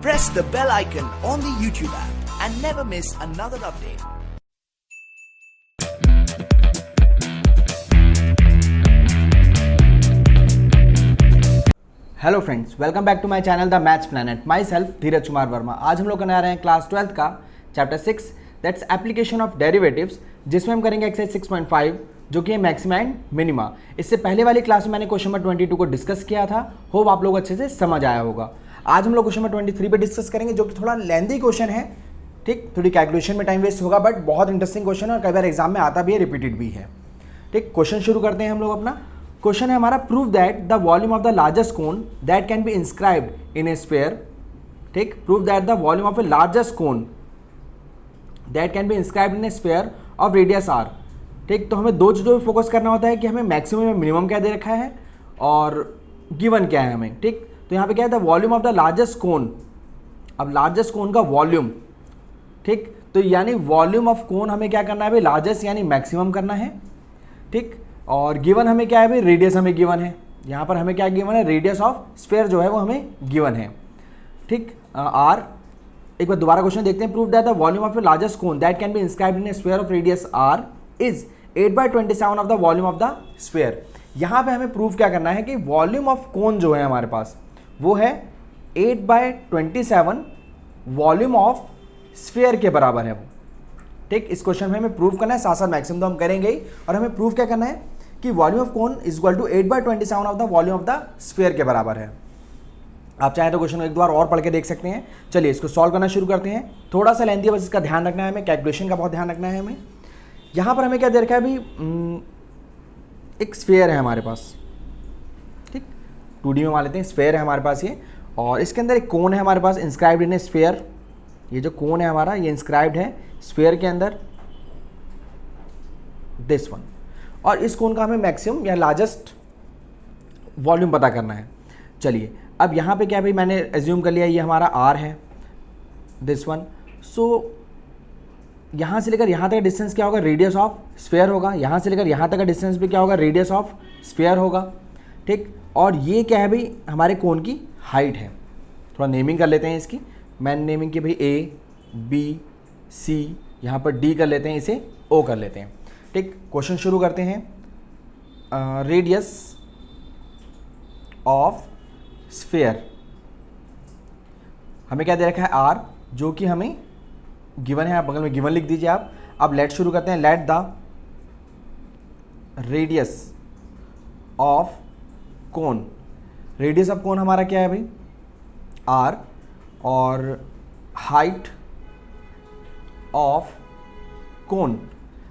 Press the bell icon on the YouTube app and never miss another update. Hello friends, welcome back to my channel the maths planet. Myself Dheeraj Kumar Verma. आज हम लोग करने आ रहे हैं class 12th का chapter 6 that's application of derivatives, जिसमें हम करेंगे एक्सरसाइज 6.5 जो कि है मैक्सिमा एंड मिनिमा। इससे पहले वाली क्लास में मैंने क्वेश्चन नंबर 22 को डिस्कस किया था। होप आप लोग अच्छे से समझ आया होगा। आज हम लोग क्वेश्चन नंबर 23 पे डिस्कस करेंगे जो कि थोड़ा लेंथी क्वेश्चन है, ठीक। थोड़ी कैलकुलेशन में टाइम वेस्ट होगा बट बहुत इंटरेस्टिंग क्वेश्चन है और कई बार एग्जाम में आता भी है, रिपीटेड भी है, ठीक। क्वेश्चन शुरू करते हैं हम लोग अपना। क्वेश्चन है हमारा, prove that the volume of the largest cone that can be inscribed in a sphere, ठीक। Prove that the volume of a largest cone that can be inscribed in a sphere of radius R, ठीक। तो हमें दो चीज़ों पर focus करना होता है कि हमें मैक्सिमम या मिनिमम क्या दे रखा है और गिवन क्या है हमें, ठीक। तो यहाँ पे क्या है, the volume of the largest cone. अब लार्जेस्ट कोन का वॉल्यूम, ठीक। तो यानी वॉल्यूम ऑफ कोन हमें क्या करना है भाई, लार्जेस्ट यानी मैक्सिमम करना है, ठीक। और गिवन हमें क्या है भाई, रेडियस हमें गिवन है। यहाँ पर हमें क्या गिवन है, रेडियस ऑफ स्फीयर जो है वो हमें गिवन है, ठीक। आर, एक बार दोबारा क्वेश्चन देखते हैं। Prove that the volume of the largest cone that can be inscribed in a sphere of radius R is 8/27 of the volume of the sphere. यहाँ पे हमें प्रूव क्या करना है कि वॉल्यूम ऑफ कोन जो है हमारे पास वो है 8/27 वॉल्यूम ऑफ स्फीयर के बराबर है वो, ठीक। इस क्वेश्चन में हमें प्रूव करना है, साथ साथ मैक्सिमम तो हम करेंगे ही, और हमें प्रूव क्या करना है कि volume of cone is equal to 8/27 of the volume of the sphere के बराबर है। आप चाहे तो क्वेश्चन को एक बार और पढ़ के देख सकते हैं। चलिए इसको सॉल्व करना शुरू करते हैं। थोड़ा सा लेंथी है, बस इसका ध्यान रखना है हमें, कैलकुलेशन का बहुत ध्यान रखना है हमें। यहाँ पर हमें क्या दे रखा है अभी, एक स्फीयर है हमारे पास, ठीक। 2D में मान लेते हैं, स्फीयर है हमारे पास ये, और इसके अंदर एक कोन है हमारे पास इंस्क्राइब्ड इन ए स्फीयर। ये जो कोन है हमारा ये इंस्क्राइब्ड है स्फीयर के अंदर, दिस वन। और इस कोन का हमें मैक्सिमम या लार्जेस्ट वॉल्यूम पता करना है। चलिए अब यहाँ पे क्या भाई, मैंने एज्यूम कर लिया ये हमारा आर है, दिस वन। सो यहाँ से लेकर यहाँ तक का डिस्टेंस क्या होगा, रेडियस ऑफ स्फीयर होगा। यहाँ से लेकर यहाँ तक का डिस्टेंस भी क्या होगा, रेडियस ऑफ स्फीयर होगा, ठीक। और ये क्या है भाई, हमारे कोन की हाइट है। थोड़ा नेमिंग कर लेते हैं इसकी। मैंने नेमिंग की भाई ए, बी, सी, यहाँ पर डी कर लेते हैं, इसे ओ कर लेते हैं, ठीक। क्वेश्चन शुरू करते हैं। रेडियस ऑफ स्फीयर हमें क्या दे रखा है, आर, जो कि हमें गिवन है। आप बगल में गिवन लिख दीजिए आप। अब लेट शुरू करते हैं। Let the radius of cone, radius of cone हमारा क्या है भाई, आर, और height of cone,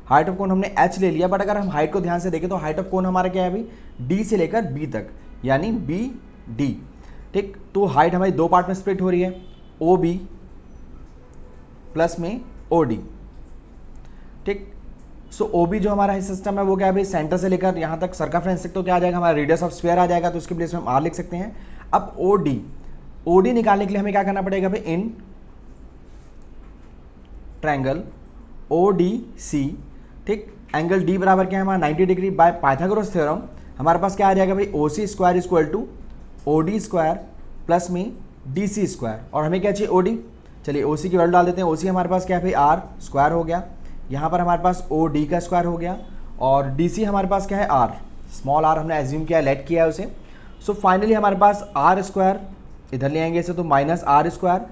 height of cone हमने h ले लिया, बट अगर हम हाइट को ध्यान से देखें तो हाइट ऑफ कोन हमारा क्या है भाई, d से लेकर b तक, यानी बी डी, ठीक। तो हाइट हमारी दो पार्ट में स्प्लिट हो रही है, ओ बी प्लस में ओ डी, ठीक। सो ओ बी जो हमारा सिस्टम है वो क्या है भाई, सेंटर से लेकर यहाँ तक सर्कमफ्रेंस तक, तो क्या आ जाएगा हमारा, रेडियस ऑफ स्फीयर आ जाएगा। तो उसके प्लेस में हम आर लिख सकते हैं। अब ओ डी निकालने के लिए हमें क्या करना पड़ेगा भाई, in triangle O D C, ठीक। एंगल डी बराबर क्या है हमारा, 90 डिग्री। बाय पाइथागोरस थ्योरम हमारे पास क्या आ जाएगा भाई, O C square is equal to O D square plus में डी सी स्क्वायर। और हमें क्या चाहिए, ओ डी। चलिए ओ सी की वैल्यू डाल देते हैं। ओ सी हमारे पास क्या है भाई, आर स्क्वायर हो गया। यहाँ पर हमारे पास ओ डी का स्क्वायर हो गया, और डी सी हमारे पास क्या है, आर, स्मॉल आर हमने एज्यूम किया, लेट किया है उसे। सो फाइनली हमारे पास आर स्क्वायर, इधर ले आएंगे इसे तो minus R square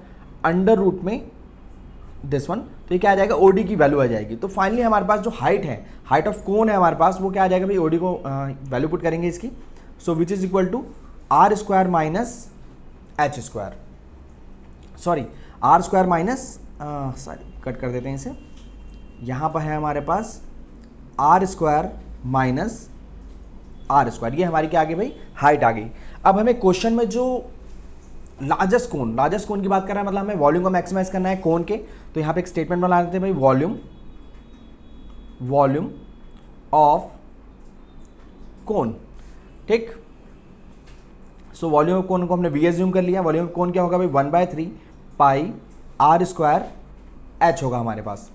under root में दिस वन। तो ये क्या आ जाएगा, ओडी की वैल्यू आ जाएगी। तो फाइनली हमारे पास जो हाइट है, हाइट ऑफ कोन है हमारे पास, वो क्या आ जाएगा भाई, ओडी को वैल्यू पुट करेंगे इसकी। So which is equal to R square minus H square, sorry R square minus, sorry cut कर देते हैं इसे। यहाँ पर है हमारे पास R square minus R square, ये हमारी क्या आ गई भाई, हाइट आ गई। अब हमें क्वेश्चन में जो लार्जेस्ट कोन की बात कर रहा है, मतलब हमें वॉल्यूम को मैक्सिमाइज करना है कोन के। तो यहाँ पे एक स्टेटमेंट बना देते हैं भाई, वॉल्यूम ऑफ कोन, ठीक। सो वॉल्यूम ऑफ कोन को हमने वी एज्यूम कर लिया। वॉल्यूम ऑफ कोन क्या होगा भाई, 1/3 पाई आर स्क्वायर एच होगा हमारे पास,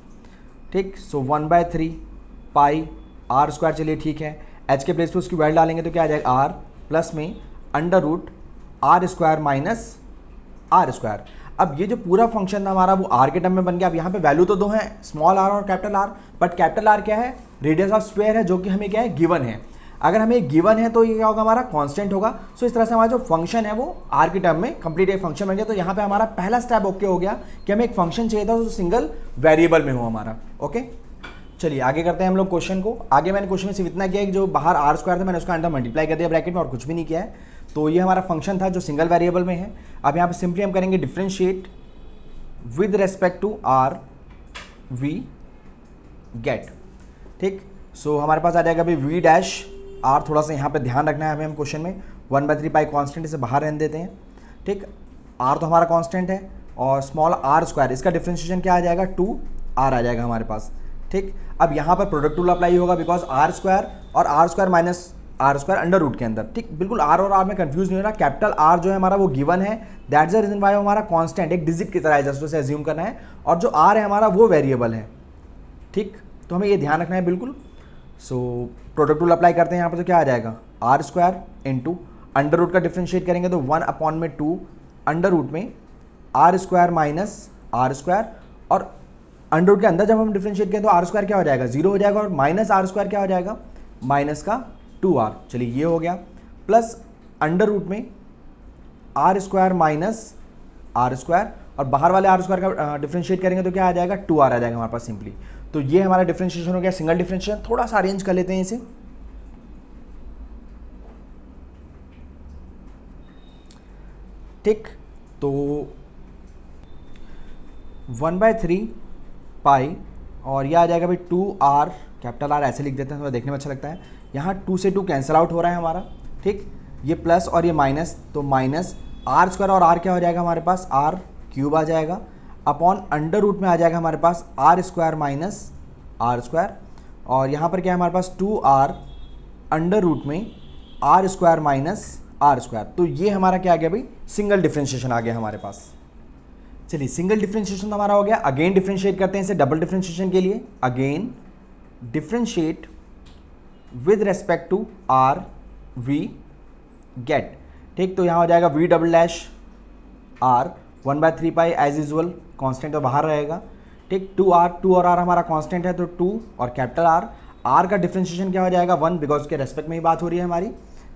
ठीक। सो 1/3 पाई आर स्क्वायर, चलिए ठीक है। एच के प्लेस पे उसकी वैल्यू डालेंगे तो क्या आ जाएगा, आर प्लस में under root R square minus R square. अब ये जो पूरा फंक्शन था हमारा वो आर के टर्म में बन गया। अब यहाँ पे वैल्यू तो दो हैं, स्मॉल आर और capital R, but capital R क्या है, रेडियस ऑफ स्क्वायर है, जो कि हमें क्या है, गिवन है। अगर हमें गिवन है तो ये क्या होगा, हमारा कांस्टेंट होगा। सो इस तरह से हमारा जो फंक्शन है वो आर के टर्म में कंप्लीट एक फंक्शन बन गया। तो यहाँ पे हमारा पहला स्टेप ओके हो गया कि हमें एक फंक्शन चाहिए था जो सिंगल वेरिएबल में हो हमारा। ओके, चलिए आगे करते हैं हम लोग क्वेश्चन को। आगे मैंने क्वेश्चन में सिर्फ इतना किया कि जो बाहर आर स्क्वायर था मैंने उसका अंदर मल्टीप्लाई कर दिया ब्रैकेट में, और कुछ भी नहीं किया है। तो ये हमारा फंक्शन था जो सिंगल वेरिएबल में है। अब यहाँ पे सिंपली हम करेंगे differentiate with respect to R we get. ठीक, सो हमारे पास आ जाएगा अभी वी डैश आर। थोड़ा सा यहाँ पे ध्यान रखना है हमें, हम क्वेश्चन में 1/3 पाई कॉन्स्टेंट इसे बाहर रहने देते हैं। ठीक, आर तो हमारा कॉन्स्टेंट है, और स्मॉल आर स्क्वायर इसका डिफरेंशिएशन क्या आ जाएगा, 2r आ जाएगा हमारे पास। ठीक, अब यहाँ पर प्रोडक्ट रूल अप्लाई होगा, बिकॉज आर स्क्वायर और R square minus R square under root के अंदर। ठीक, बिल्कुल आर और आर में कंफ्यूज नहीं होना। कैपिटल आर जो है हमारा वो गिवन है, दैट्स द रीजन वाई हमारा कांस्टेंट एक डिजिट की तरह है, जस्ट उसे एज्यूम करना है। और जो आर है हमारा वो वेरिएबल है। ठीक, तो हमें ये ध्यान रखना है बिल्कुल। सो प्रोडक्ट रूल अप्लाई करते हैं यहाँ पर, तो क्या आ जाएगा, R square into under root का डिफ्रेंशिएट करेंगे तो 1/2 अंडर रूट में R square minus R square, और अंडर रूट के अंदर जब हम डिफ्रेंशिएट करें तो आर स्क्वायर क्या हो जाएगा, 0 हो जाएगा, और माइनस आर स्क्वायर क्या हो जाएगा, माइनस का 2r। चलिए ये हो गया, प्लस अंडर रूट में R square minus R square, और बाहर वाले आर स्क्वायर का डिफ्रेंशिएट करेंगे तो क्या आ जाएगा, 2r आ जाएगा हमारे पास सिंपली। तो ये हमारा डिफ्रेंशिएशन हो गया, सिंगल डिफ्रेंशिएशन। थोड़ा सा अरेंज कर लेते हैं इसे। ठीक, तो 1/3 पाई और ये आ जाएगा भाई 2r, कैपिटल आर ऐसे लिख देते हैं, थोड़ा देखने में अच्छा लगता है। यहाँ 2 से 2 कैंसिल आउट हो रहा है हमारा। ठीक, ये प्लस और ये माइनस, तो माइनस आर स्क्वायर और आर क्या हो जाएगा हमारे पास, आर क्यूब आ जाएगा, अपॉन अंडर रूट में आ जाएगा हमारे पास R square minus R square, और यहाँ पर क्या है हमारे पास 2r अंडर रूट में R square minus R square. तो ये हमारा क्या आ गया भाई, सिंगल डिफ्रेंशिएशन आ गया हमारे पास। चलिए सिंगल डिफ्रेंशिएशन तो हमारा हो गया। अगेन डिफ्रेंशिएट करते हैं इसे डबल डिफ्रेंशिएशन के लिए। Again differentiate with respect to R we get. ठीक, तो यहाँ हो जाएगा V double dash R 1/3 pi as usual, constant तो बाहर रहेगा। ठीक, 2r, 2 और r हमारा कांस्टेंट है, तो 2 और कैपिटल R का डिफरेंशिएशन क्या हो जाएगा, 1, बिकॉज उसके रेस्पेक्ट में ही बात हो रही है हमारी।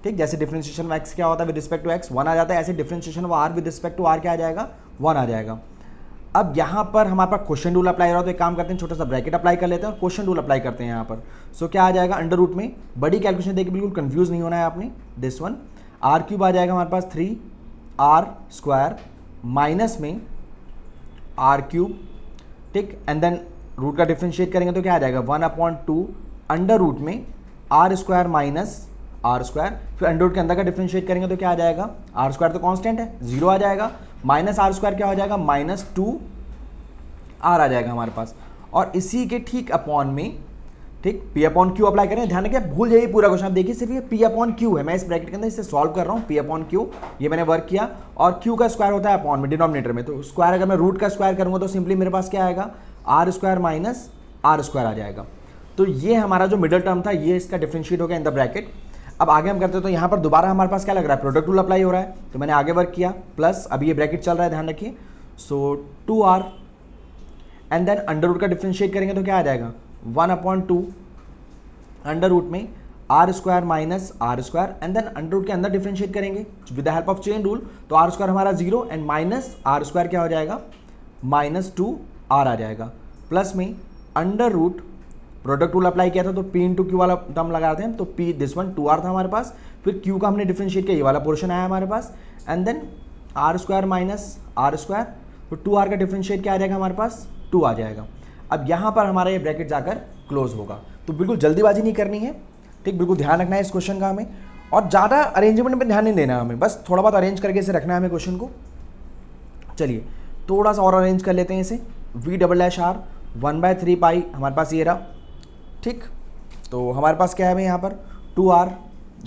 ठीक, जैसे डिफरेंशिएशन x क्या होता है विद रिस्पेक्ट टू x, 1 आ जाता है, ऐसे डिफरेंशिएशन वो r with respect to r क्या आ जाएगा, 1 आ जाएगा। अब यहाँ पर हमारे पास क्वेश्चन रूल अप्लाई हो रहा है, तो एक काम करते हैं, छोटा सा ब्रैकेट अप्लाई कर लेते हैं और क्वेश्चन रूल अप्लाई करते हैं यहाँ पर। सो क्या आ जाएगा, अंडर रूट में बड़ी कैलकुलेशन देखिए, बिल्कुल कंफ्यूज नहीं होना है आपने। दिस वन आर क्यूब आ जाएगा हमारे पास 3r स्क्वायर माइनस में आर क्यूब। ठीक, एंड देन रूट का डिफरेंशिएट करेंगे तो क्या आ जाएगा, 1/2 अंडर रूट में R square minus R square. फिर अंडर रूट के अंदर का डिफरेंशिएट करेंगे तो क्या आ जाएगा, आर स्क्वायर तो कांस्टेंट है, 0 आ जाएगा, माइनस आर स्क्वायर क्या हो जाएगा, -2r आ जाएगा हमारे पास। और इसी के ठीक अपॉन में, ठीक, पी अपॉन क्यू अप्लाई करें। ध्यान रखिए, भूल जाइए पूरा क्वेश्चन। आप देखिए सिर्फ ये पी अपॉन क्यू है, मैं इस ब्रैकेट के अंदर इसे सॉल्व कर रहा हूँ। पी अपॉन क्यू ये मैंने वर्क किया, और क्यू का स्क्वायर होता है अपॉन में डिनोमिनेटर में, तो स्क्वायर अगर मैं रूट का स्क्वायर करूँगा तो सिंपली मेरे पास क्या आएगा, R square minus R square आ जाएगा। तो ये हमारा जो मिडल टर्म था ये इसका डिफरेंशिएट हो गया इन द ब्रैकेट। अब आगे हम करते हैं, तो यहाँ पर दोबारा हमारे पास क्या लग रहा है, प्रोडक्ट रूल अप्लाई हो रहा है, तो मैंने आगे वर्क किया, प्लस अभी ये ब्रैकेट चल रहा है, ध्यान रखिए। So 2r and then under root का डिफरेंशिएट करेंगे तो क्या आ जाएगा, 1/2 अंडर रूट में R square minus R square, and then under root के अंदर डिफरेंशिएट करेंगे with the help of chain rule, तो आर स्क्वायर हमारा 0 एंड माइनस आर स्क्वायर क्या हो जाएगा, -2r आ जाएगा, प्लस में under root product rule apply किया था तो p इंटू क्यू वाला टर्म लगाते हैं, तो p दिस वन 2r था हमारे पास, फिर q का हमने डिफरेंशिएट किया, ये वाला पोर्शन आया हमारे पास, and then R square minus R square, तो 2r का डिफरेंशिएट क्या आ जाएगा हमारे पास, 2 आ जाएगा। अब यहाँ पर हमारा ये ब्रैकेट जाकर क्लोज होगा। तो बिल्कुल जल्दीबाजी नहीं करनी है, ठीक, बिल्कुल ध्यान रखना है इस क्वेश्चन का हमें, और ज़्यादा अरेंजमेंट में ध्यान नहीं देना है हमें, बस थोड़ा बहुत अरेंज करके इसे रखना है हमें क्वेश्चन को। चलिए थोड़ा सा और अरेंज कर लेते हैं इसे। वी डबल डैश आर 1/3 पाई हमारे पास ये रहा। ठीक, तो हमारे पास क्या है भाई यहाँ पर 2r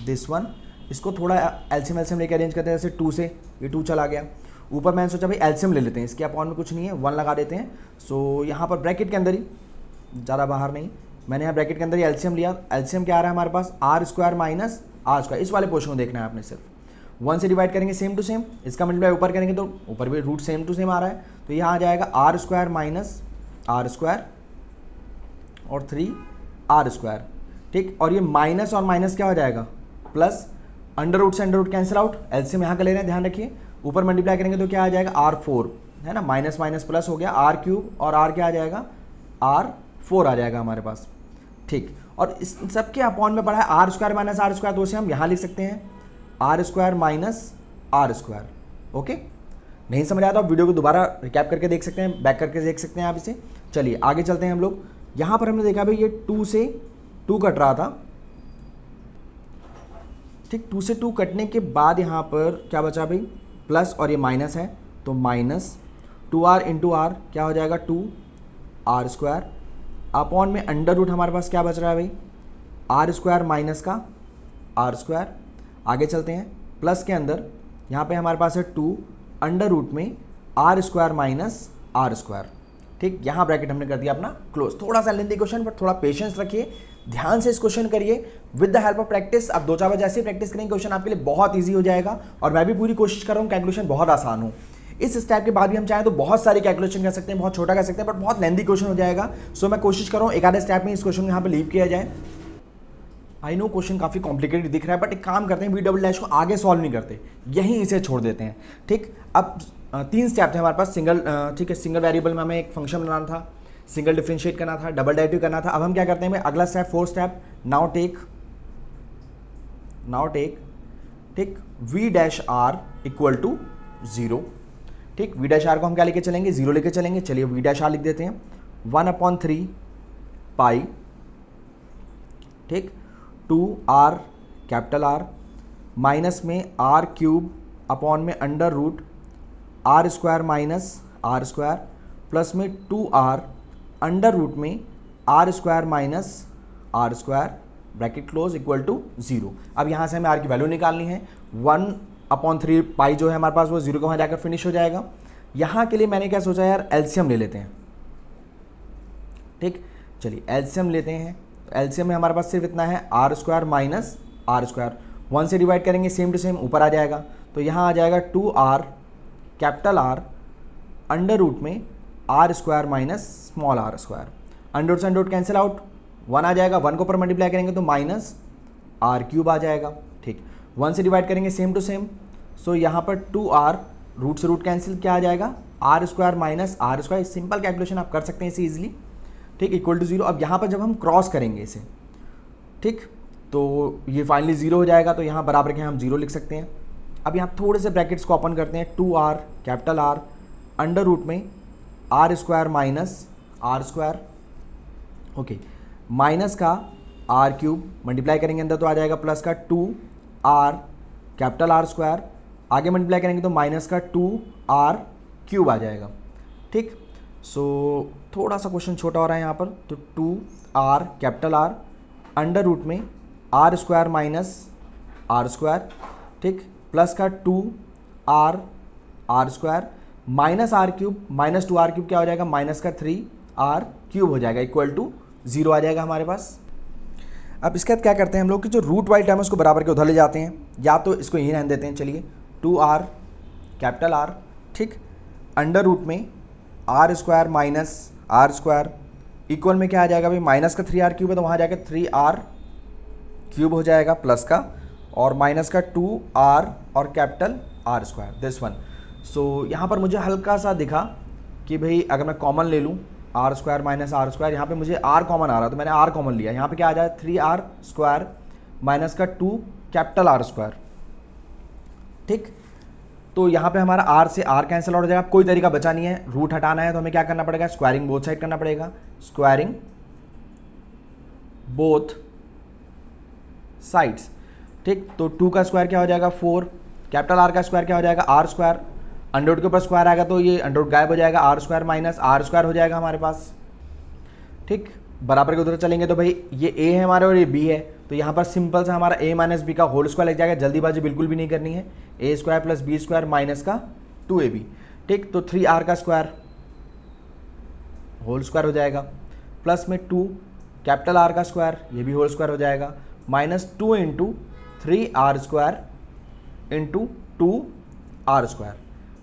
दिस वन, इसको थोड़ा एलसीएम लेके अरेंज करते हैं, जैसे 2 से ये 2 चला गया। ऊपर मैंने सोचा भाई एलसीएम ले लेते हैं, इसके अपॉन में कुछ नहीं है, 1 लगा देते हैं। सो यहाँ पर ब्रैकेट के अंदर ही, ज़्यादा बाहर नहीं, मैंने यहाँ ब्रैकेट के अंदर ही एलसीएम लिया। एलसीएम क्या आ रहा है हमारे पास, R square minus R square, इस वाले पोर्शन को देखना है आपने सिर्फ। 1 से डिवाइड करेंगे सेम टू सेम, इसका मल्टीप्लाई ऊपर करेंगे तो ऊपर भी रूट सेम टू सेम आ रहा है, तो यहाँ आ जाएगा R square minus R square और 3 r², ठीक। और ये माइनस और माइनस क्या हो जाएगा, प्लस, अंडर रूट से under root cancel out, LCM यहाँ का ले रहे हैं, ध्यान रखिए। ऊपर मल्टीप्लाई करेंगे तो क्या आ जाएगा r4, है ना, माइनस माइनस प्लस हो गया, r³ और r क्या आ जाएगा, r4 आ जाएगा हमारे पास, ठीक। और इस सबके अपॉन में पड़ा है r² माइनस r², तो उसे हम यहाँ लिख सकते हैं r² माइनस r², ओके। नहीं समझ आया तो आप वीडियो को दोबारा रिकैप करके देख सकते हैं, बैक करके देख सकते हैं आप इसे। चलिए आगे चलते हैं हम लोग। यहाँ पर हमने देखा भाई ये 2 से 2 कट रहा था, ठीक। 2 से 2 कटने के बाद यहाँ पर क्या बचा भाई, प्लस और ये माइनस है, तो माइनस 2r इंटू आर क्या हो जाएगा 2r², अपॉन में अंडर रूट हमारे पास क्या बच रहा है भाई, r² माइनस का r²। आगे चलते हैं, प्लस के अंदर यहाँ पे हमारे पास है 2 अंडर रूट में r² माइनस r², ठीक। यहाँ ब्रैकेट हमने कर दिया अपना क्लोज। थोड़ा सा लेंथी क्वेश्चन, पर थोड़ा पेशेंस रखिए, ध्यान से इस क्वेश्चन करिए with the help of practice. अब 2-4 बार जैसे प्रैक्टिस करेंगे क्वेश्चन आपके लिए बहुत ईजी हो जाएगा, और मैं भी पूरी कोशिश कर रहा हूँ कैलकुलेशन बहुत आसान हो। इस स्टेप के बाद भी हम चाहें तो बहुत सारी कैलकुलेशन कर सकते हैं, बहुत छोटा कर सकते हैं, बट बहुत लेंथी क्वेश्चन हो जाएगा। सो मैं कोशिश कर रहा हूँ एक आधे स्टेप में इस क्वेश्चन को यहाँ पे लीव किया जाए। आई नो क्वेश्चन काफ़ी कॉम्प्लिकेटेड दिख रहा है, बट एक काम करते हैं, v डबल डैश को आगे सॉल्व नहीं करते, यहीं इसे छोड़ देते हैं, ठीक। अब 3 स्टेप थे हमारे पास, सिंगल, ठीक है, सिंगल वेरिएबल में हमें एक फंक्शन बनाना था, सिंगल डिफरेंशिएट करना था, डबल डेरिवेटिव करना था। अब हम क्या करते हैं, अगला स्टेप 4th स्टेप, नाउ टेक, ठीक, v dash r equal to 0, ठीक। v डैश r को हम क्या लेके चलेंगे, 0 लेके चलेंगे। चलिए v डैश r लिख देते हैं 1/3 पाई, ठीक, 2r कैपिटल R माइनस में r³ अपॉन में under root r² minus r² plus में 2r अंडर रूट में r² minus r², bracket close, equal to 0। अब यहाँ से हमें r की वैल्यू निकालनी है। 1/3 पाई जो है हमारे पास वो 0 को वहाँ जाकर फिनिश हो जाएगा। यहाँ के लिए मैंने क्या सोचा यार, एलसीएम ले लेते हैं, ठीक। चलिए एलसीएम लेते हैं, तो एलसीएम में हमारे पास सिर्फ इतना है r² माइनस r², 1 से डिवाइड करेंगे सेम टू सेम ऊपर आ जाएगा, तो यहाँ आ जाएगा 2r capital R under root में r² minus small r², under root से अंडर रूट कैंसिल आउट, 1 आ जाएगा, 1 को ऊपर मल्टीप्लाई करेंगे तो माइनस r³ आ जाएगा, ठीक। 1 से डिवाइड करेंगे सेम टू सेम, सो यहाँ पर 2r रूट से रूट कैंसिल, क्या आ जाएगा r² minus r²। Simple calculation आप कर सकते हैं इसे इजीली, ठीक, इक्वल टू 0। अब यहाँ पर जब हम क्रॉस करेंगे इसे, ठीक, तो ये फाइनली 0 हो जाएगा, तो यहाँ बराबर के हम 0 लिख सकते हैं। अब यहाँ थोड़े से ब्रैकेट्स को ओपन करते हैं, 2r capital R under root में r² minus r², okay, minus का r³ मल्टीप्लाई करेंगे अंदर तो आ जाएगा प्लस का 2r कैपिटल R², आगे मल्टीप्लाई करेंगे तो माइनस का 2r³ आ जाएगा, ठीक। सो थोड़ा सा क्वेश्चन छोटा हो रहा है यहाँ पर, तो 2r capital R under root में r² माइनस r², ठीक, प्लस का 2r r² minus r³ minus 2r³ क्या हो जाएगा, माइनस का 3r³ हो जाएगा, इक्वल टू 0 आ जाएगा हमारे पास। अब इसके बाद क्या करते हैं हम लोग कि जो रूट वाली टर्म है उसको बराबर के उधर ले जाते हैं, या तो इसको यहीं रहने देते हैं। चलिए 2r कैपिटल R, ठीक, अंडर रूट में r² माइनस r² इक्वल में क्या आ जाएगा भाई, माइनस का 3r³ है तो वहाँ जाएगा 3r³ हो जाएगा प्लस का, और माइनस का 2r और कैपिटल R², दिस वन। सो यहाँ पर मुझे हल्का सा दिखा कि भाई अगर मैं कॉमन ले लूँ r² माइनस r², यहाँ पे मुझे r कॉमन आ रहा है तो मैंने r कॉमन लिया, यहाँ पे क्या आ जाए 3r² माइनस का 2 कैपिटल R², ठीक। तो यहाँ पे हमारा r से r कैंसिल आउट हो जाएगा, कोई तरीका बचा नहीं है, रूट हटाना है तो हमें क्या करना पड़ेगा, स्क्वायरिंग बोथ साइड करना पड़ेगा, स्क्वायरिंग बोथ साइड्स, ठीक। तो 2 का स्क्वायर क्या हो जाएगा 4, कैपिटल R का स्क्वायर क्या हो जाएगा r², अंडर रूट के ऊपर स्क्वायर आएगा तो ये अंडर रूट गायब हो जाएगा, r² माइनस r² हो जाएगा हमारे पास, ठीक। बराबर के उधर चलेंगे तो भाई ये a है हमारा और ये b है, तो यहाँ पर सिंपल सा हमारा a माइनस बी का होल स्क्वायर लग जाएगा, जल्दीबाजी बिल्कुल भी नहीं करनी है, a² प्लस b² माइनस का 2ab, ठीक। तो 3r का स्क्वायर होल स्क्वायर हो जाएगा, प्लस में 2 कैपिटल R का स्क्वायर, ये भी होल स्क्वायर हो जाएगा, minus 2 into 3r² into 2r²।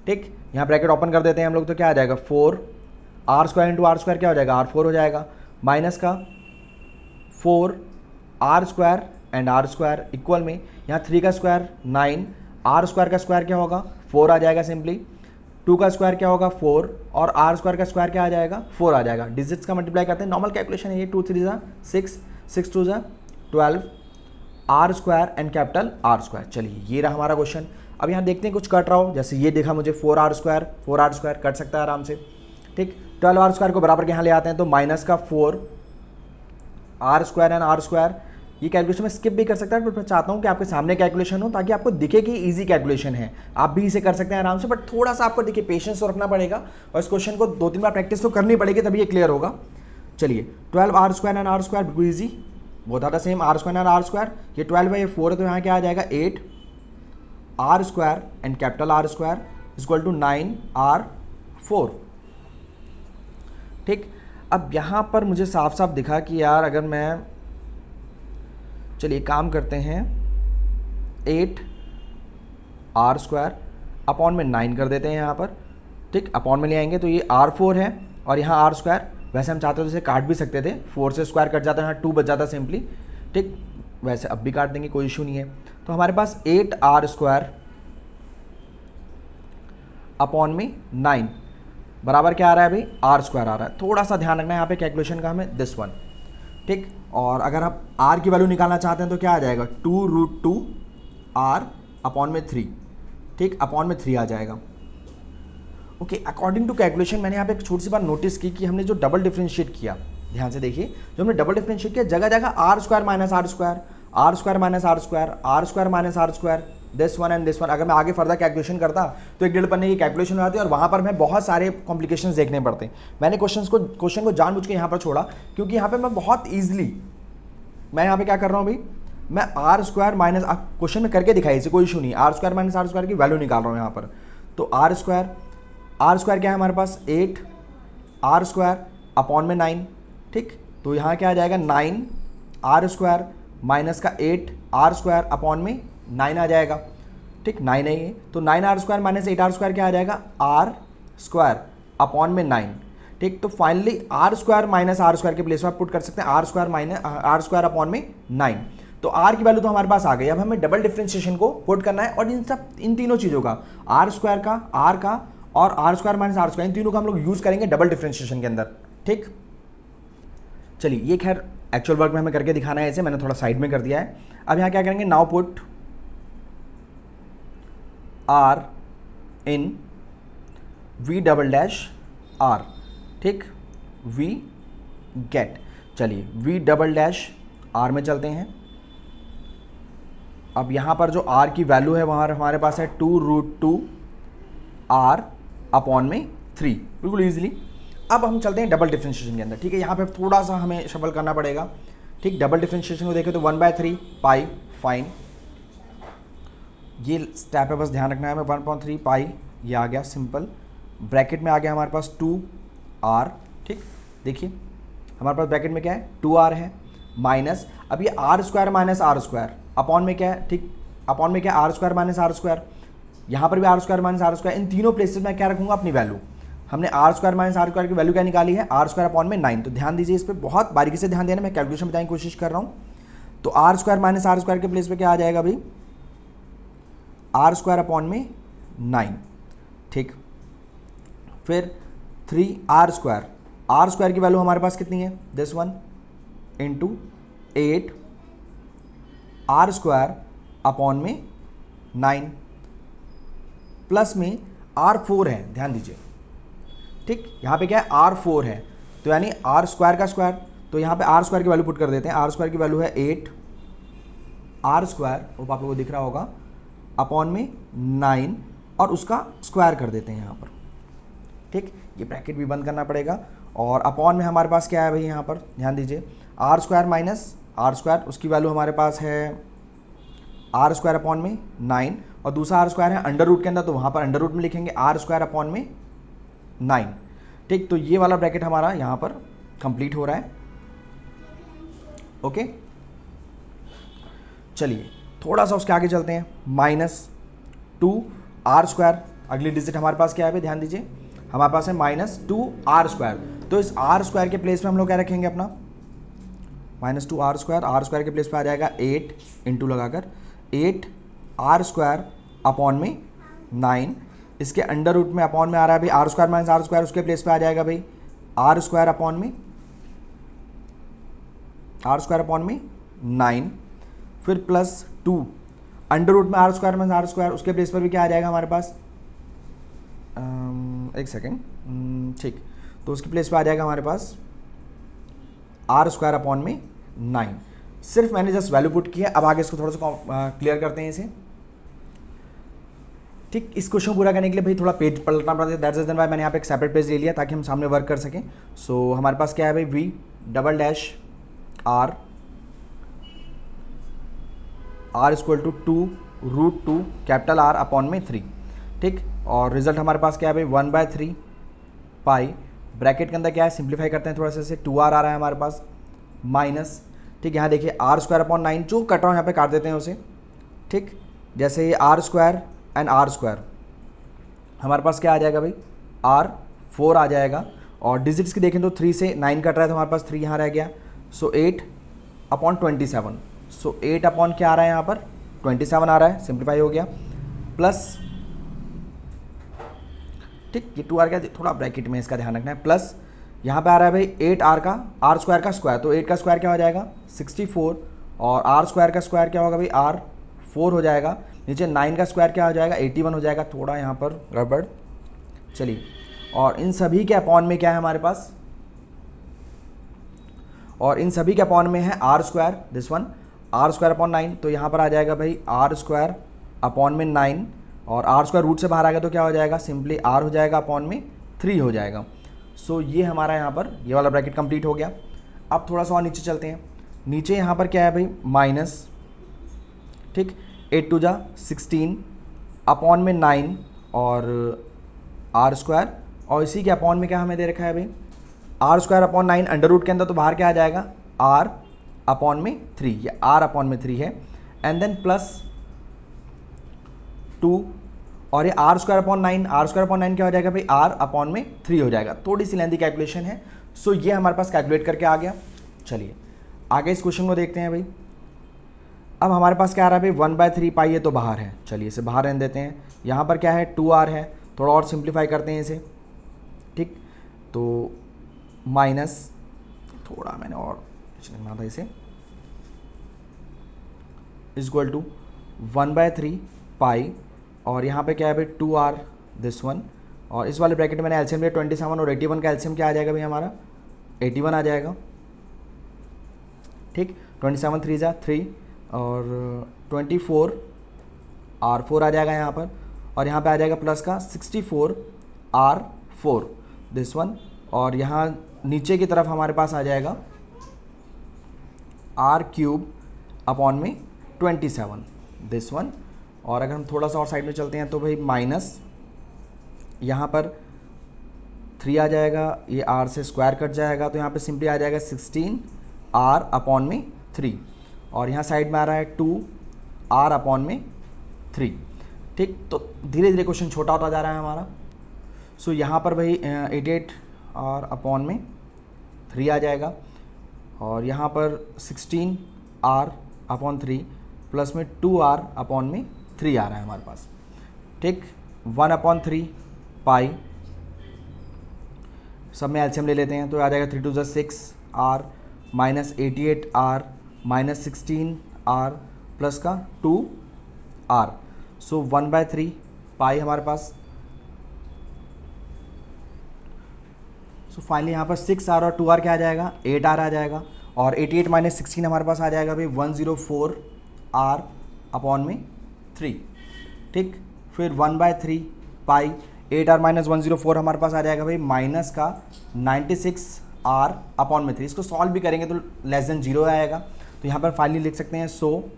ठीक, यहाँ ब्रैकेट ओपन कर देते हैं हम लोग, तो क्या आ जाएगा 4r² इंटू r² क्या हो जाएगा r4 हो जाएगा, माइनस का 4r² एंड r² इक्वल में यहाँ 3 का स्क्वायर 9, r² का स्क्वायर क्या होगा 4 आ जाएगा सिंपली, 2 का स्क्वायर क्या होगा 4 और r² का स्क्वायर क्या आ जाएगा 4 आ जाएगा। डिजिट्स का मल्टीप्लाई करते हैं, नॉर्मल कैलकुलेशन है ये, 2 3 ज़ा 6, 6 2 ज़ा 12, r² एंड कैपिटल r²। चलिए ये रहा हमारा क्वेश्चन। अब यहाँ देखते हैं कुछ कट रहा हो, जैसे ये देखा मुझे 4r² कट सकता है आराम से। ठीक, 12r² को बराबर के यहाँ ले आते हैं, तो माइनस का 4r² एंड r²। ये कैलकुलेशन में स्किप भी कर सकता है, बट मैं चाहता हूँ कि आपके सामने कैलकुलेशन हो ताकि आपको दिखे कि इजी कैलकुलेशन है। आप भी इसे कर सकते हैं आराम से, बट थोड़ा सा आपको देखिए पेशेंस तो रखना पड़ेगा और इस क्वेश्चन को 2-3 बार प्रैक्टिस तो करनी पड़ेगी, तभी ये क्लियर होगा। चलिए 12r² एंड r² बिल्कुल ईजी, बहुत ज़्यादा सेम, r² एंड r², ये 12 है ये 4 है, तो यहाँ क्या आ जाएगा 8r² and capital r² equal to 9r4। ठीक, अब यहाँ पर मुझे साफ साफ दिखा कि यार अगर मैं, चलिए काम करते हैं, 8r² अपॉन में 9 कर देते हैं यहाँ पर। ठीक, अपॉन में ले आएंगे तो ये r4 है और यहाँ r², वैसे हम चाहते तो इसे काट भी सकते थे, 4 से स्क्वायर कट जाता है, यहाँ 2 बच जाता सिंपली। ठीक, वैसे अब भी काट देंगे, कोई इशू नहीं है। तो हमारे पास 8r² अपॉन में 9 बराबर क्या आ रहा है भाई r² आ रहा है। थोड़ा सा ध्यान रखना है यहाँ पे कैलकुलेशन का हमें, दिस वन। ठीक, और अगर आप r की वैल्यू निकालना चाहते हैं तो क्या आ जाएगा 2√2r अपॉन में 3। ठीक, अपॉन में 3 आ जाएगा। ओके, अकॉर्डिंग टू कैलकुलेशन मैंने यहाँ पे एक छोटी सी बात नोटिस की कि हमने जो डबल डिफरेंशिएट किया, ध्यान से देखिए, जो हमने डबल डिफरेंशिएट किया जगह जगह r² minus r², r² minus r², r² minus r², this one and this one. अगर मैं आगे फर्दर कैलकुलेशन करता तो 1-1.5 पन्ने की कैलकुलेशन हो जाती है और वहाँ पर मैं बहुत सारे कॉम्प्लिकेशंस देखने पड़ते। मैंने क्वेश्चन को जानबूझ के यहाँ पर छोड़ा क्योंकि यहाँ पर मैं बहुत ईजिली, मैं यहाँ पे क्या कर रहा हूँ भाई, मैं r² माइनस, क्वेश्चन में करके दिखाई इसे, कोई इशू नहीं, r² माइनस r² की वैल्यू निकाल रहा हूँ यहाँ पर। तो r² क्या है हमारे पास 8r² अपॉन में 9। ठीक, तो यहाँ क्या आ जाएगा 9r² माइनस का 8r² अपॉन में 9 आ जाएगा। ठीक, 9 है ये, तो 9r² माइनस 8r² क्या आ जाएगा r² अपॉन में 9। ठीक, तो फाइनली r² माइनस r² के प्लेस में आप पुट कर सकते हैं r² माइनस r² अपॉन में 9। तो r की वैल्यू तो हमारे पास आ गई। अब हमें डबल डिफरेंशिएशन को पुट करना है और इन तीनों चीज़ों का, r² का, r का और r² माइनस r², इन तीनों का हम लोग यूज़ करेंगे डबल डिफरेंशिएशन के अंदर। ठीक, चलिए ये खैर एक्चुअल वर्क में हमें करके दिखाना है, इसे मैंने थोड़ा साइड में कर दिया है। अब यहाँ क्या करेंगे, नाउ पुट r इन v'(r). ठीक, v गेट, चलिए v'(r) में चलते हैं। अब यहाँ पर जो r की वैल्यू है वहाँ हमारे पास है 2√2r अपॉन में 3, बिल्कुल ईजिली। अब हम चलते हैं डबल डिफरेंशिएशन के अंदर। ठीक है, यहाँ पे थोड़ा सा हमें शफल करना पड़ेगा। ठीक, डबल डिफरेंशिएशन को देखें तो 1/3 पाई, फाइन, ये स्टेप है, बस ध्यान रखना है हमें। 1/3 पाई ये आ गया सिंपल, ब्रैकेट में आ गया हमारे पास 2r। ठीक, देखिए हमारे पास ब्रैकेट में क्या है 2r है, माइनस, अब ये r² माइनस r² अपॉन में क्या है, ठीक, अपॉन में क्या है r² माइनस r², यहाँ पर भी r² माइनस r²। इन तीनों प्लेसेस में क्या रखूँगा अपनी वैल्यू। हमने r² माइनस r² की वैल्यू क्या निकाली है r² अपॉन में 9। तो ध्यान दीजिए इस पर, बहुत बारीकी से ध्यान देना, मैं कैलकुलेशन बताने की कोशिश कर रहा हूँ। तो r² माइनस r² के प्लेस पे क्या आ जाएगा भाई r² अपॉन में 9। ठीक, फिर 3r², r² की वैल्यू हमारे पास कितनी है, this one, into 8r² upon में 9, प्लस में r4 है, ध्यान दीजिए। ठीक, यहाँ पे क्या है r4 है, तो यानी r² का स्क्वायर, तो यहाँ पे r² की वैल्यू पुट कर देते हैं। r² की वैल्यू है 8r², वो आप लोगों को दिख रहा होगा, अपॉन में 9 और उसका स्क्वायर कर देते हैं यहाँ पर। ठीक, ये ब्रैकेट भी बंद करना पड़ेगा। और अपॉन में हमारे पास क्या है भाई, यहाँ पर ध्यान दीजिए, r² माइनस r², उसकी वैल्यू हमारे पास है r² अपॉन में 9 और दूसरा r² है अंडर रूट के अंदर, तो वहाँ पर अंडर रूट में लिखेंगे r² अपॉन में 9। ठीक, तो ये वाला ब्रैकेट हमारा यहाँ पर कंप्लीट हो रहा है। ओके, चलिए थोड़ा सा उसके आगे चलते हैं, माइनस टू आर स्क्वायर, अगली डिजिट हमारे पास क्या है भाई, ध्यान दीजिए, हमारे पास है माइनस टू आर स्क्वायर। तो इस आर स्क्वायर के प्लेस में हम लोग क्या रखेंगे अपना, माइनस टू आर स्क्वायर के प्लेस पे आ जाएगा 8 इंटू लगाकर 8 आर स्क्वायर अपॉन में 9, इसके अंडर रूट में अपॉन में आ रहा है भाई R square minus R square, उसके प्लेस पे आ जाएगा भाई आर स्क्वायर अपॉन में 9, फिर प्लस 2 अंडर रूट में R square minus R square, उसके प्लेस पर भी क्या आ जाएगा हमारे पास, एक सेकेंड, ठीक, तो उसके प्लेस पे आ जाएगा हमारे पास आर स्क्वायर अपॉन में 9। सिर्फ मैंने जस्ट वैल्यू पुट किया। अब आगे इसको थोड़ा सा क्लियर करते हैं इसे। ठीक, इस क्वेश्चन को पूरा करने के लिए भाई थोड़ा पेज पलटना पड़ता है, दैट्स द रीजन व्हाई मैंने यहाँ पे एक सेपरेट पेज ले लिया ताकि हम सामने वर्क कर सकें। सो हमारे पास क्या है भाई, V double dash R equal to 2√2 capital R upon में 3। ठीक, और रिजल्ट हमारे पास क्या है भाई 1/3 पाई, ब्रैकेट के अंदर क्या है, सिंप्लीफाई करते हैं थोड़ा सा, से 2r आ रहा है हमारे पास माइनस, ठीक, यहाँ देखिए आर स्क्वायर अपॉन 9 जो कट रहा हूँ यहाँ पे काट देते हैं उसे। ठीक, जैसे ये R square and R square हमारे पास क्या आ जाएगा भाई, R4 आ जाएगा, और डिजिट्स की देखें तो 3 से 9 कट रहा है तो हमारे पास 3 यहाँ रह गया, सो 8 अपॉन 27, सो 8 अपॉन क्या आ रहा है यहाँ पर 27 आ रहा है, सिंप्लीफाई हो गया, प्लस, ठीक, ये 2r का थोड़ा ब्रैकेट में इसका ध्यान रखना है, प्लस यहाँ पे आ रहा है भाई 8r का आर स्क्वायर का स्क्वायर, तो 8 का स्क्वायर क्या हो जाएगा 64, और आर स्क्वायर का स्क्वायर क्या होगा भाई R4 हो जाएगा, नीचे 9 का स्क्वायर क्या हो जाएगा 81 हो जाएगा, थोड़ा यहाँ पर गड़बड़, चलिए, और इन सभी के अपॉन में क्या है हमारे पास, और इन सभी के अपॉन में है R square, this one R square upon 9, तो यहाँ पर आ जाएगा भाई आर स्क्वायर अपॉन में 9, और आर स्क्वायर रूट से बाहर आ गया तो क्या हो जाएगा, सिंपली आर हो जाएगा अपॉन में 3 हो जाएगा। सो ये हमारा यहाँ पर ये वाला ब्रैकेट कंप्लीट हो गया। अब थोड़ा सा और नीचे चलते हैं, नीचे यहाँ पर क्या है भाई माइनस, ठीक, 8 2 जा 16 अपॉन में 9 और आर स्क्वायर, और इसी के अपॉन में क्या हमें दे रखा है भाई R square upon 9 under root के अंदर, तो बाहर क्या आ जाएगा आर अपॉन में 3, ये आर अपॉन में 3 है, एंड देन प्लस 2, और ये R square upon 9, R square upon 9 क्या हो जाएगा भाई आर अपॉन में 3 हो जाएगा, थोड़ी सी लेंथी कैलकुलेशन है। सो ये हमारे पास कैलकुलेट करके आ गया। चलिए आगे इस क्वेश्चन को देखते हैं भाई। अब हमारे पास क्या आ रहा है भाई 1/3 पाई, ये तो बाहर है, चलिए इसे बाहर रहने देते हैं। यहाँ पर क्या है 2r है, थोड़ा और सिंप्लीफाई करते हैं इसे, ठीक, तो माइनस, थोड़ा मैंने और लिखना था इसे, इक्वल टू 1/3 पाई, और यहाँ पे क्या है भाई 2r दिस वन, और इस वाले ब्रैकेट में मैंने एलसीएम लिया 27, और 81 का एलसीएम क्या आ जाएगा भाई हमारा 81 आ जाएगा, ठीक, 27 3 जा 3, और 24 R4 आ जाएगा यहाँ पर, और यहाँ पे आ जाएगा प्लस का 64 R4 दिस वन, और यहाँ नीचे की तरफ हमारे पास आ जाएगा R³ अपॉन में 27 दिस वन, और अगर हम थोड़ा सा और साइड में चलते हैं तो भाई माइनस, यहाँ पर 3 आ जाएगा, ये R से स्क्वायर कट जाएगा, तो यहाँ पे सिंपली आ जाएगा 16 R अपॉन में 3, और यहाँ साइड में आ रहा है 2 R अपॉन में 3, ठीक, तो धीरे धीरे क्वेश्चन छोटा होता जा रहा है हमारा। सो यहाँ पर भाई 88 R अपॉन में 3 आ जाएगा, और यहाँ पर 16 R अपॉन 3 प्लस में 2R अपॉन में 3 आ रहा है हमारे पास, ठीक, 1/3 पाई, सब में एलसीएम ले लेते हैं तो आ जाएगा 3 2 जा 6 R minus 88 R minus 16 R plus का 2 R, सो 1/3 पाई हमारे पास। सो फाइनली यहाँ पर 6R और 2R क्या आ जाएगा 8R आ जाएगा, और 88 माइनस 16 हमारे पास आ जाएगा भाई 104 R अपॉन में 3, ठीक, फिर 1/3 पाई 8R माइनस 104 हमारे पास आ जाएगा भाई माइनस का 96 R अपॉन में 3, इसको सॉल्व भी करेंगे तो लेस देन 0 आएगा, तो यहाँ पर फाइनली लिख सकते हैं so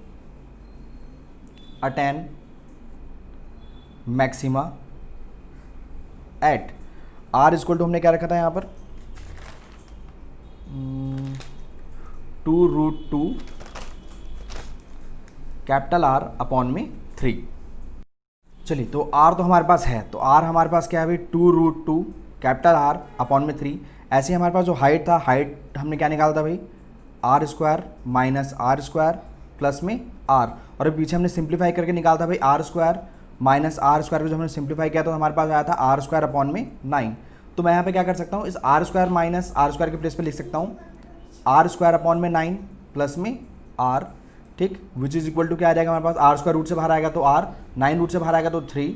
attain maxima at R equal to हमने क्या रखा था यहाँ पर 2√2 कैपिटल R अपॉन में 3। चलिए तो r तो हमारे पास है, तो r हमारे पास क्या है भाई 2√2 कैपिटल R अपॉन में 3। ऐसे ही हमारे पास जो हाइट था, हाइट हमने क्या निकाला था भाई R square minus R square plus में r, और अभी पीछे हमने सिंप्लीफाई करके निकाला था भाई R square minus R square को जब हमने सिंप्लीफाई किया तो हमारे पास आया था आर स्क्वायर अपॉन में 9। तो मैं यहाँ पे क्या कर सकता हूँ, इस R square minus R square के प्लेस पे लिख सकता हूँ आर स्क्वायर अपॉन में 9 प्लस में r, ठीक, विच इज इक्वल टू क्या आ जाएगा हमारे पास, आर स्क्वायर रूट से बाहर आएगा तो r, 9 रूट से बाहर आएगा तो 3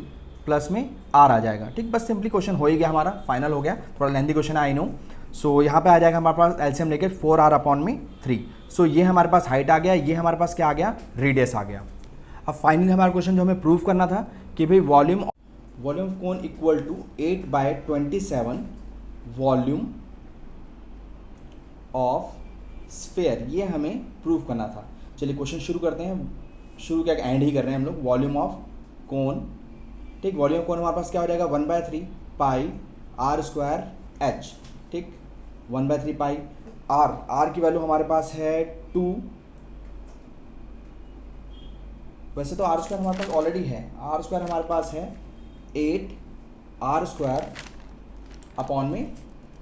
प्लस में r आ जाएगा। ठीक, बस सिंपली क्वेश्चन हो ही गया हमारा, फाइनल हो गया, थोड़ा लेंथी क्वेश्चन है आई नो। सो यहाँ पे आ जाएगा हमारे पास एलसीएम लेके 4r अपॉन में 3। सो ये हमारे पास हाइट आ गया, ये हमारे पास क्या आ गया, रेडियस आ गया। अब फाइनली हमारा क्वेश्चन जो हमें प्रूव करना था कि भाई volume of cone equal to 8/27 volume of sphere, ये हमें प्रूव करना था। चलिए क्वेश्चन शुरू करते हैं, शुरू क्या एंड ही कर रहे हैं हम लोग। वॉल्यूम ऑफ कोन, ठीक, वॉल्यूम ऑफ कोन हमारे पास क्या हो जाएगा 1/3 पाई आर स्क्वायर एच, ठीक, 1/3 पाई आर की वैल्यू हमारे पास है 2, वैसे तो आर स्क्वायर हमारे पास ऑलरेडी है, आर स्क्वायर हमारे पास है 8 आर स्क्वायर अपॉन में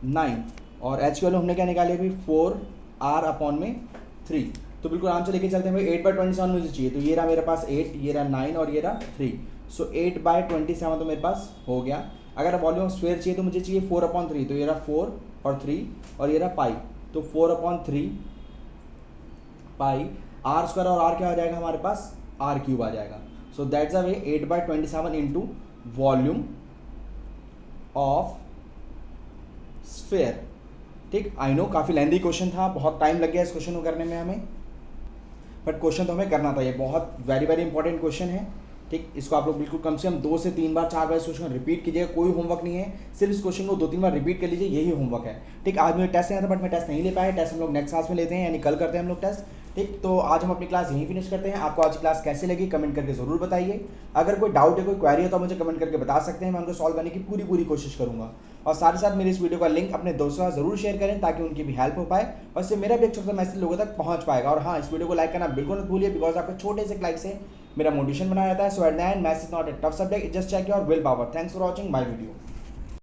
9, और एच की वैल्यू हमने क्या निकाली अभी 4 आर अपॉन में 3। तो बिल्कुल आराम से लेके चलते हैं भाई 8/27 मुझे चाहिए, तो ये रहा मेरे पास 8, ये रहा 9 और ये रहा 3। सो 8/27 तो मेरे पास हो गया। अगर वॉल्यूम ऑफ स्फीयर चाहिए तो मुझे चाहिए 4/3, तो ये रहा 4 और 3 और ये रहा पाई, तो 4/3 पाई आर स्क्वायर, और आर क्या आ जाएगा हमारे पास आर क्यूब आ जाएगा। So that's a way 8/27 into volume of sphere. ठीक, आई नो काफ़ी लेंथी क्वेश्चन था, बहुत टाइम लग गया इस क्वेश्चन को करने में हमें, बट क्वेश्चन तो हमें करना था, ये बहुत वेरी वेरी इंपॉर्टेंट क्वेश्चन है। ठीक, इसको आप लोग बिल्कुल कम से कम 2 से 3 बार 4 बार इस क्वेश्चन रिपीट कीजिएगा, कोई होमवर्क नहीं है, सिर्फ इस क्वेश्चन को 2-3 बार रिपीट कर लीजिए, यही होमवर्क है। ठीक, आज मुझे टेस्ट नहीं था बट मैं टेस्ट नहीं ले पाया, टेस्ट हम लोग नेक्स्ट क्लास में लेते हैं, यानी कल करते हैं हम लोग टेस्ट। ठीक, तो आज हम अपनी क्लास यहीं फिनिश करते हैं। आपको आज की क्लास कैसे लगी कमेंट करके ज़रूर बताइए। अगर कोई डाउट है, कोई क्वेरी है तो मुझे कमेंट करके बता सकते हैं, मैं उनको सॉल्व करने की पूरी कोशिश करूंगा। और साथ ही साथ मेरे इस वीडियो का लिंक अपने दोस्तों के साथ जरूर शेयर करें ताकि उनकी भी हेल्प हो पाए और इससे मेरा भी एक छोटा सा मैसेज लोगों तक पहुंच पाएगा। और हाँ, इस वीडियो को लाइक करना बिल्कुल मत भूलिए, बिकॉज आपके छोटे से लाइक से मेरा मोटिवेशन बनाया जाता है। So at the end maths is not a tough subject, just check your will power. Thanks for watching my video.